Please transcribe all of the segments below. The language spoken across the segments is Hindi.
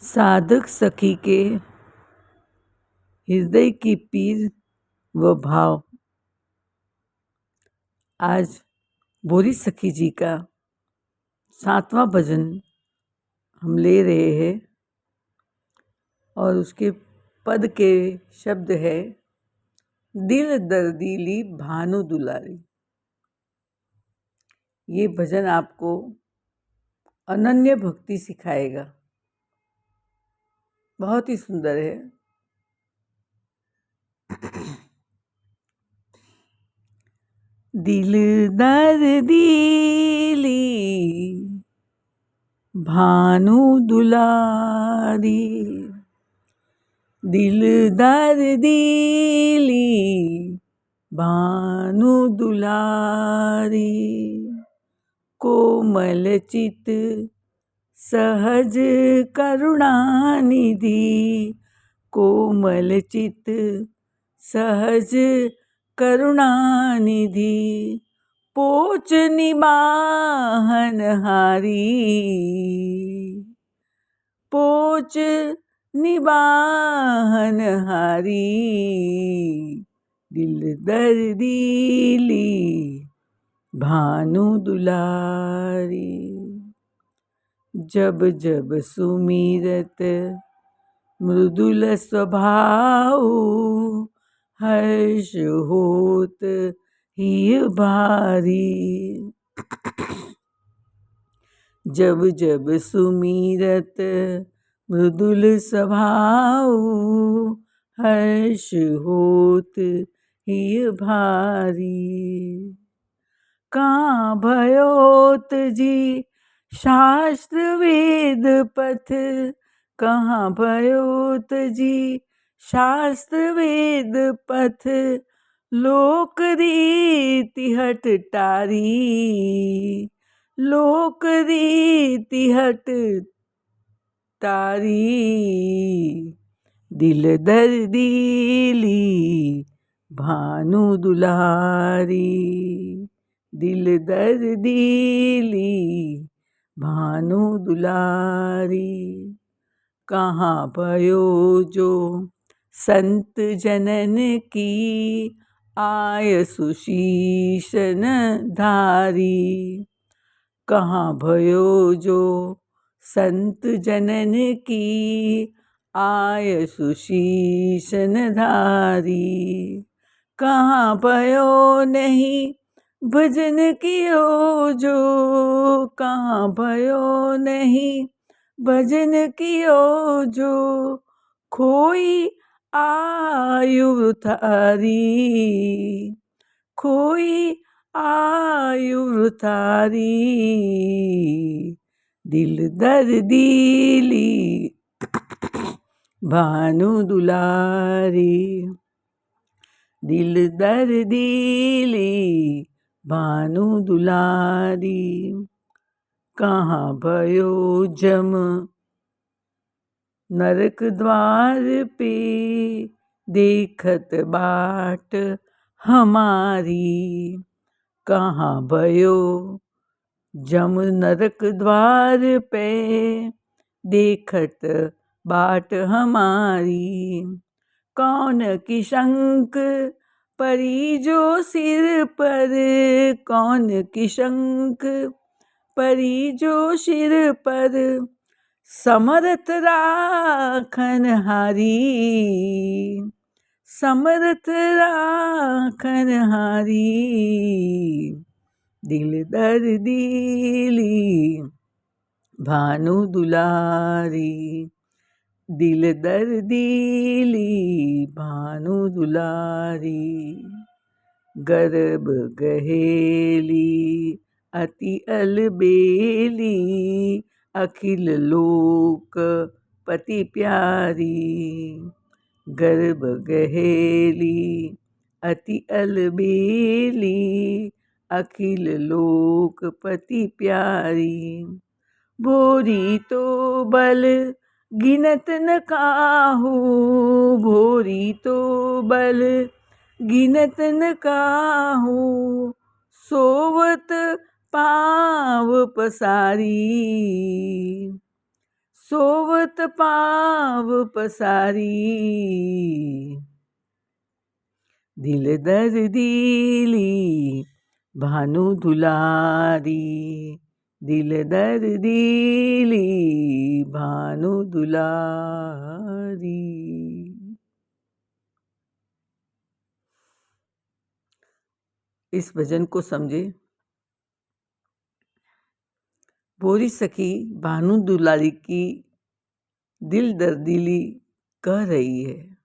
साधक सखी के हृदय की पीर व भाव। आज भोरी सखी जी का 7वां भजन हम ले रहे हैं और उसके पद के शब्द है दिल दर्दीली भानु दुलारी। ये भजन आपको अनन्य भक्ति सिखाएगा। बहुत ही सुंदर है। दिल दर्दीली भानु दुलारी, दिल दर्दीली भानु दुलारी, कोमल चित सहज करुणा निधि, कोमल चित सहज करुणा निधि, पोच निबाहन हारी, पोच निबाहन हारी, दिल दर्दीली भानु दुलारी। जब जब सुमिरत मृदुल स्वभाव, हर्ष होत ही भारी, जब जब सुमिरत मृदुल स्वभाव, हर्ष होत ही भारी। कहाँ भयोत जी शास्त्र वेद पथ, कहाँ भयोत जी शास्त्र वेद पथ, लोक रीति हट टारी, लोक रीति हट तारी, दिल दर्दीली भानु दुलारी, दिल दर्दीली भानु दुलारी। कहाँ भयो जो संत जनन की, आय सुशीशन धारी, कहाँ भयो जो संत जनन की, आय सुशीशन धारी, कहाँ भयो नहीं भजन कियो जो, कहाँ भयो नहीं भजन कियो जो, खोई आयु वृथारी, खोई आयु वृथारी, दिल दर्दीली भानु दुलारी, दिल दर्दीली भानु दुलारी। कहाँ भयो जम नरक द्वार पे, देखत बाट हमारी, कहाँ भयो जम नरक द्वार पे, देखत बाट हमारी, कौन की शंक परी जो सिर पर, कौन की शंक परी जो सिर पर, समर्थ राखन हारी, समर्थ राखन हारी, दिल दर्दीली भानु दुलारी, दिल दर्दीली भानु दुलारी। गर्भ गहेली अति अलबेली, अखिल लोक पति प्यारी, गर्भ गहेली अति अलबेली, अखिल लोक पति प्यारी, भोरी तो बल गिनत न काहू, भोरी तो बल गिनत न काहू, सोवत पाँव पसारी, सोवत पाँव पसारी, दिल दर्दीली भानु दुलारी, दिल दर्दीली भानु दुलारी। इस भजन को समझे। भोरी सखी भानु दुलारी की दिल दर्दीली कह रही है,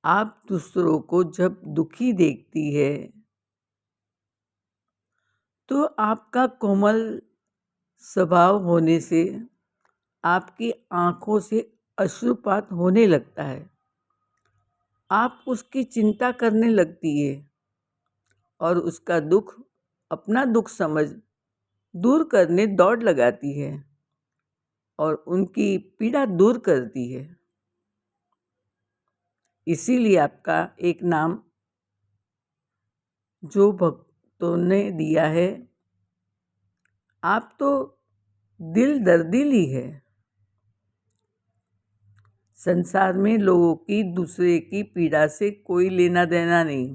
आप दूसरों को जब दुखी देखती है तो आपका कोमल स्वभाव होने से आपकी आँखों से अश्रुपात होने लगता है। आप उसकी चिंता करने लगती है और उसका दुख अपना दुख समझ दूर करने दौड़ लगाती है और उनकी पीड़ा दूर करती है। इसीलिए आपका एक नाम जो भक्तों ने दिया है, आप तो दिल दर्दीली है। संसार में लोगों की दूसरे की पीड़ा से कोई लेना देना नहीं।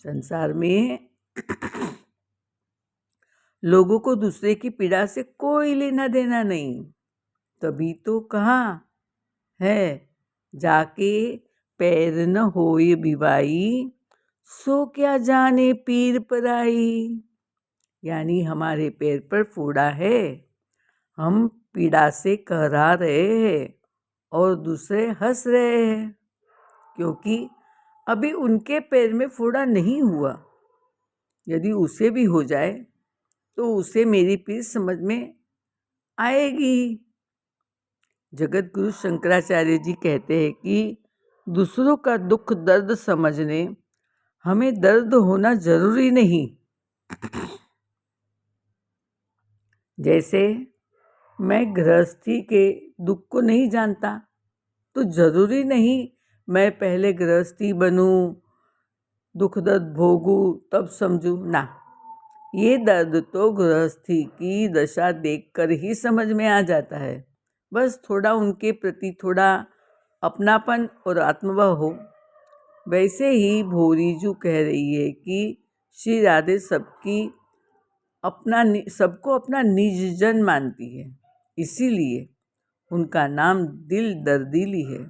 संसार में लोगों को दूसरे की पीड़ा से कोई लेना देना नहीं। तभी तो कहा है, जाके पैर न होए बिवाई, सो क्या जाने पीर पराई। यानी हमारे पैर पर फोड़ा है, हम पीड़ा से कहरा रहे हैं और दूसरे हंस रहे हैं, क्योंकि अभी उनके पैर में फोड़ा नहीं हुआ। यदि उसे भी हो जाए तो उसे मेरी पीर समझ में आएगी। जगत गुरु शंकराचार्य जी कहते हैं कि दूसरों का दुख दर्द समझने हमें दर्द होना जरूरी नहीं। जैसे मैं गृहस्थी के दुख को नहीं जानता तो जरूरी नहीं मैं पहले गृहस्थी बनूं, दुख दर्द भोगूं, तब समझूं ना। ये दर्द तो गृहस्थी की दशा देखकर ही समझ में आ जाता है। बस थोड़ा उनके प्रति थोड़ा अपनापन और आत्मभाव हो। वैसे ही भोरीजू कह रही है कि श्री राधे सबको अपना निज जन मानती है, इसीलिए उनका नाम दिल दर्दीली है।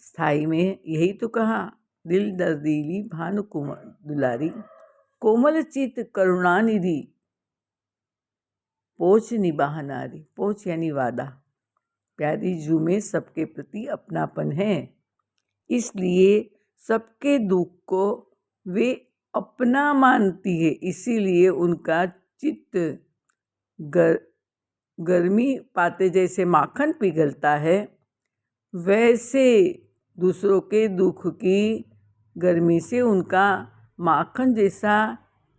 स्थाई में यही तो कहा, दिल दर्दीली भानु दुलारी, कोमल चित करुणानिधि, पोच निबाह नारी। पोच यानी वादा। प्यारी जू में सबके प्रति अपनापन है, इसलिए सबके दुख को वे अपना मानती है। इसीलिए उनका चित्त गर्मी पाते जैसे माखन पिघलता है, वैसे दूसरों के दुख की गर्मी से उनका माखन जैसा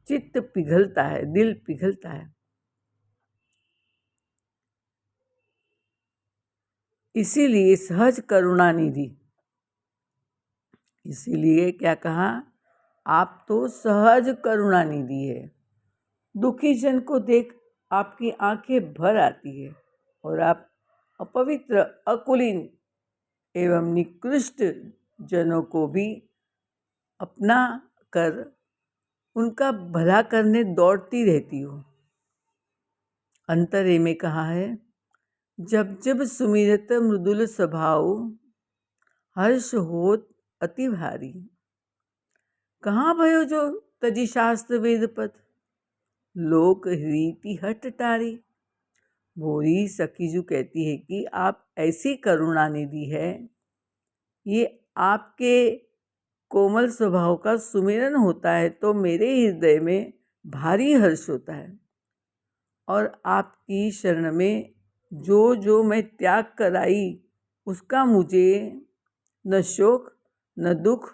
चित्त पिघलता है, दिल पिघलता है। इसीलिए सहज करुणानिधि, इसीलिए क्या कहा, आप तो सहज करुणानिधि है। दुखी जन को देख आपकी आंखें भर आती है और आप अपवित्र, अकुलीन एवं निकृष्ट जनों को भी अपना कर उनका भला करने दौड़ती रहती हो। अंतरे में कहा है, जब जब सुमिरत मृदुल स्वभाव, हर्ष होत अति भारी। कहाँ भयो जो तजी शास्त्र वेद पथ, लोक रीति हट टारी। भोरी सखीजू कहती है कि आप ऐसी करुणा निधि है, ये आपके कोमल स्वभाव का सुमिरन होता है तो मेरे हृदय में भारी हर्ष होता है। और आपकी शरण में जो जो मैं त्याग कराई, उसका मुझे न शोक, न दुख,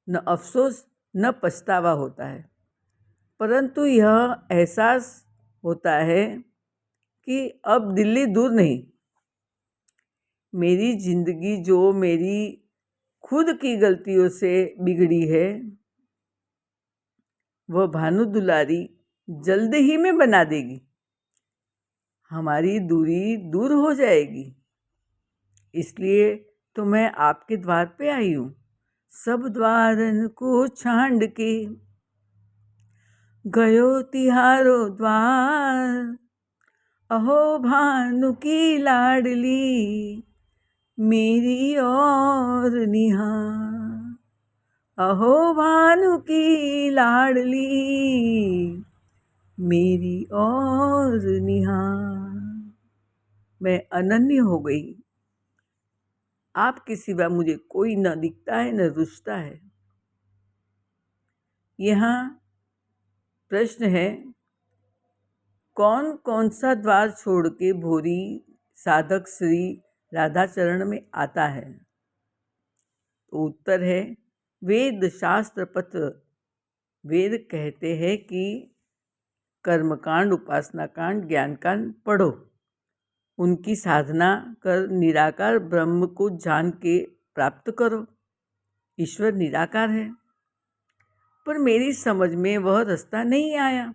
न अफसोस, न पछतावा होता है, परंतु यह एहसास होता है कि अब दिल्ली दूर नहीं। मेरी जिंदगी जो मेरी खुद की गलतियों से बिगड़ी है, वह भानु दुलारी जल्द ही में बना देगी। हमारी दूरी दूर हो जाएगी। इसलिए तो मैं आपके द्वार पे आई हूँ। सब द्वारन को छांड के गयो तिहारो द्वार। अहो भानु की लाडली मेरी और निहार। अहो भानु की लाडली मेरी और निहार। मैं अनन्य हो गई। आपके सिवा मुझे कोई न दिखता है न रुचता है। यहाँ प्रश्न है, कौन कौन सा द्वार छोड़ के भोरी साधक श्री राधाचरण में आता है? तो उत्तर है, वेद शास्त्र पत्र। वेद कहते हैं कि कर्मकांड, उपासना कांड, ज्ञान कांड पढ़ो, उनकी साधना कर निराकार ब्रह्म को जान के प्राप्त करो। ईश्वर निराकार है। पर मेरी समझ में वह रास्ता नहीं आया।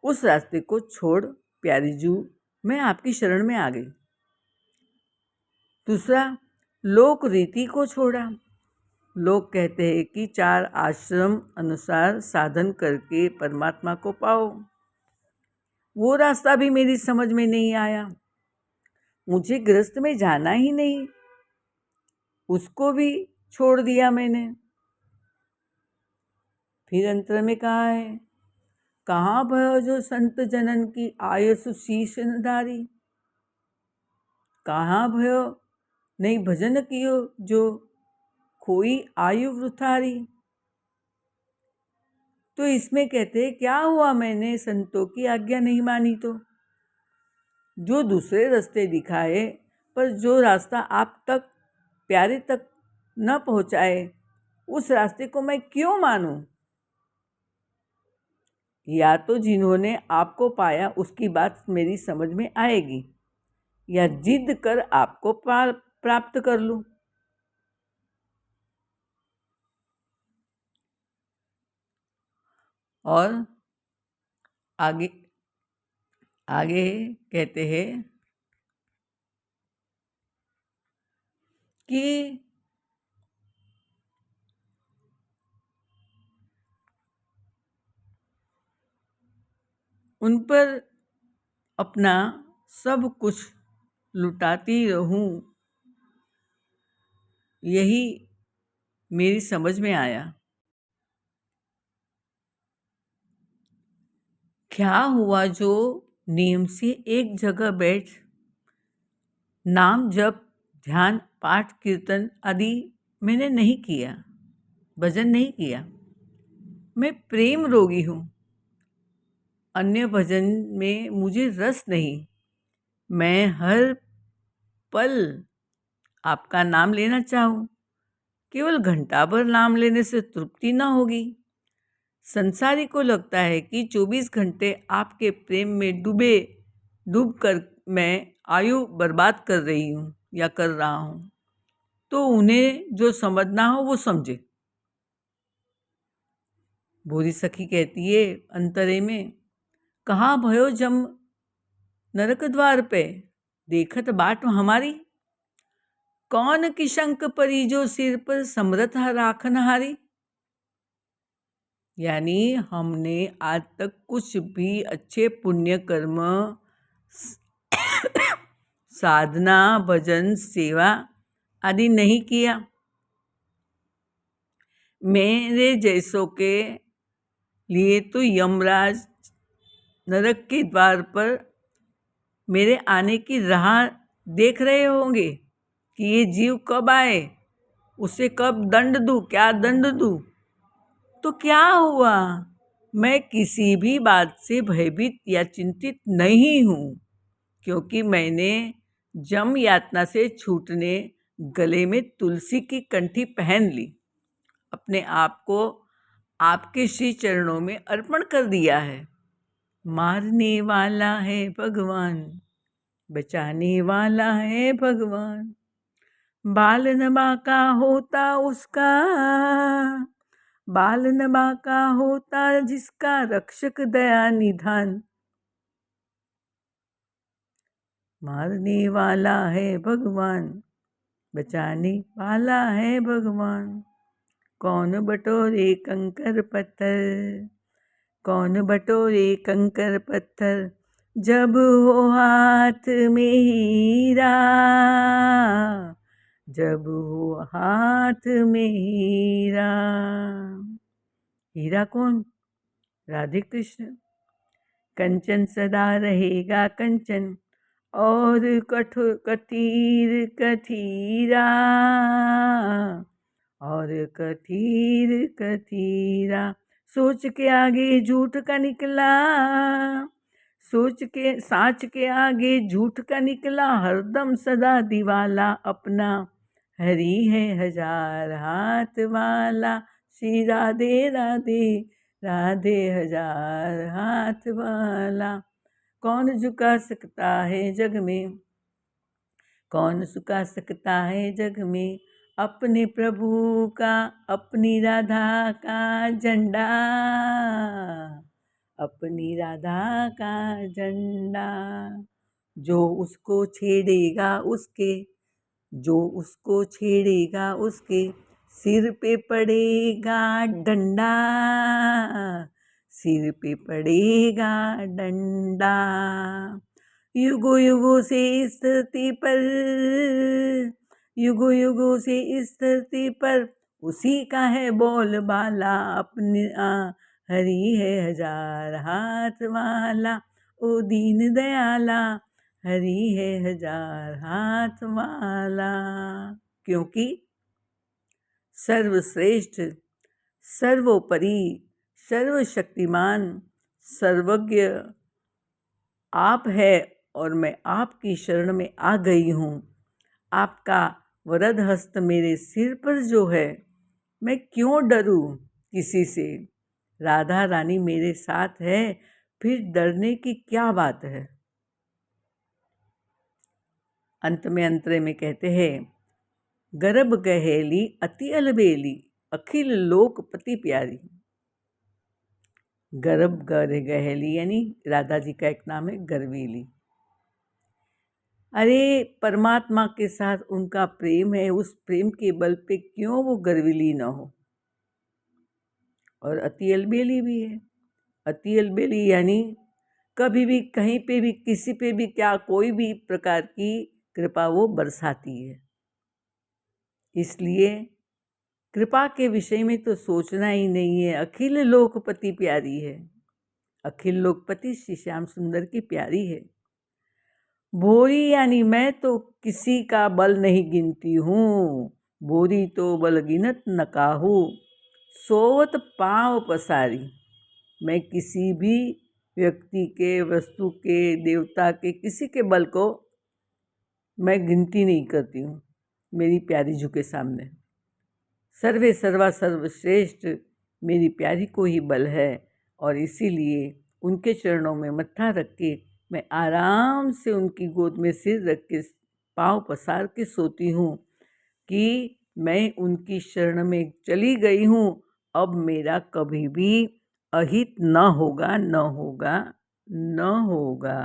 उस रास्ते को छोड़ प्यारी जू मैं आपकी शरण में आ गई। दूसरा, लोक रीति को छोड़ा। लोग कहते हैं कि 4 आश्रम अनुसार साधन करके परमात्मा को पाओ। वो रास्ता भी मेरी समझ में नहीं आया। मुझे गृहस्थ में जाना ही नहीं, उसको भी छोड़ दिया मैंने। फिर अंतर में कहा है, कहाँ भयो जो संत जनन की आयसु शीश न धारी। कहाँ भयो नहीं भजन कियो जो कोई आयु वृथारी। तो इसमें कहते क्या हुआ, मैंने संतों की आज्ञा नहीं मानी तो? जो दूसरे रास्ते दिखाए पर जो रास्ता आप तक प्यारे तक न पहुँचाए, उस रास्ते को मैं क्यों मानूं? या तो जिन्होंने आपको पाया उसकी बात मेरी समझ में आएगी, या जिद कर आपको प्राप्त कर लूं। और आगे आगे कहते हैं कि उन पर अपना सब कुछ लुटाती रहूं, यही मेरी समझ में आया। क्या हुआ जो नियम से एक जगह बैठ नाम जप ध्यान पाठ कीर्तन आदि मैंने नहीं किया, भजन नहीं किया। मैं प्रेम रोगी हूँ। अन्य भजन में मुझे रस नहीं। मैं हर पल आपका नाम लेना चाहूँ। केवल घंटा भर नाम लेने से तृप्ति न होगी। संसारी को लगता है कि 24 घंटे आपके प्रेम में डूब कर मैं आयु बर्बाद कर रही हूँ या कर रहा हूँ। तो उन्हें जो समझना हो वो समझे। भूरी सखी कहती है अंतरे में, कहाँ भयो जम नरक द्वार पे, देखत बाट हमारी। कौन की शंक परी जो सिर पर समरथ राखन हारी। यानी हमने आज तक कुछ भी अच्छे पुण्य कर्म, साधना, भजन, सेवा आदि नहीं किया। मेरे जैसों के लिए तो यमराज नरक के द्वार पर मेरे आने की राह देख रहे होंगे कि ये जीव कब आए, उसे कब दंड दूँ, क्या दंड दूँ। तो क्या हुआ, मैं किसी भी बात से भयभीत या चिंतित नहीं हूँ, क्योंकि मैंने जम यातना से छूटने गले में तुलसी की कंठी पहन ली। अपने आप को आपके श्री चरणों में अर्पण कर दिया है। मारने वाला है भगवान, बचाने वाला है भगवान। बाल न बांका होता उसका, बाल न बांका होता जिसका, रक्षक दया निधान। मारने वाला है भगवान, बचाने वाला है भगवान। कौन बटोरे कंकर पत्थर, कौन बटोरे कंकर पत्थर, जब हो हाथ में हीरा, जब हो हाथ में हीरा। हीरा कौन? राधे कृष्ण। कंचन सदा रहेगा कंचन, और कठीर कठीरा, और कठीर कठीरा। सोच के आगे झूठ का निकला, सोच के साच के आगे झूठ का निकला, हरदम सदा दिवाला अपना, हरी है हजार हाथ वाला। श्री राधे राधे, राधे हजार हाथ वाला। कौन झुका सकता है जग में, कौन झुका सकता है जग में, अपने प्रभु का, अपनी राधा का झंडा, अपनी राधा का झंडा। जो उसको छेड़ेगा उसके, जो उसको छेड़ेगा उसके, सिर पे पड़ेगा डंडा, सिर पे पड़ेगा डंडा। युगों युगों से इस धरती पर, युगों युगों से इस धरती पर, उसी का है बोलबाला, अपने हरी है हजार हाथ वाला। ओ दीन दयाला, हरी है हजार हाथ वाला। क्योंकि सर्वश्रेष्ठ, सर्वोपरि, सर्वशक्तिमान, सर्वज्ञ आप है, और मैं आपकी शरण में आ गई हूँ। आपका वरद हस्त मेरे सिर पर जो है, मैं क्यों डरूं किसी से। राधा रानी मेरे साथ है, फिर डरने की क्या बात है। अंत में अंतरे में कहते हैं, गर्भ गहेली अति अलबेली, अखिल लोकपति प्यारी। गर्भ गहेली यानी राधा जी का एक नाम है गर्वीली। अरे परमात्मा के साथ उनका प्रेम है, उस प्रेम के बल पे क्यों वो गर्वीली न हो। और अति अलबेली भी है। अति अलबेली यानी कभी भी कहीं पे भी किसी पे भी क्या कोई भी प्रकार की कृपा वो बरसाती है। इसलिए कृपा के विषय में तो सोचना ही नहीं है। अखिल लोकपति प्यारी है, अखिल लोकपति श्री श्याम सुंदर की प्यारी है। भोरी यानी मैं तो किसी का बल नहीं गिनती हूँ, भोरी तो बल गिनत न काहू, सोवत पाँव पसारी। मैं किसी भी व्यक्ति के, वस्तु के, देवता के, किसी के बल को मैं गिनती नहीं करती हूँ मेरी प्यारी जी के सामने। सर्वे सर्वा सर्वश्रेष्ठ मेरी प्यारी को ही बल है, और इसीलिए उनके चरणों में मत्था रख के मैं आराम से उनकी गोद में सिर रख के पाँव पसार के सोती हूँ कि मैं उनकी शरण में चली गई हूँ। अब मेरा कभी भी अहित न होगा, न होगा, न होगा।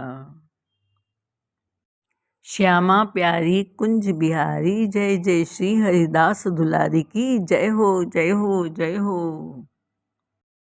श्यामा प्यारी कुंज बिहारी, जय जय श्री हरिदास दुलारी की जय हो, जय हो, जय हो।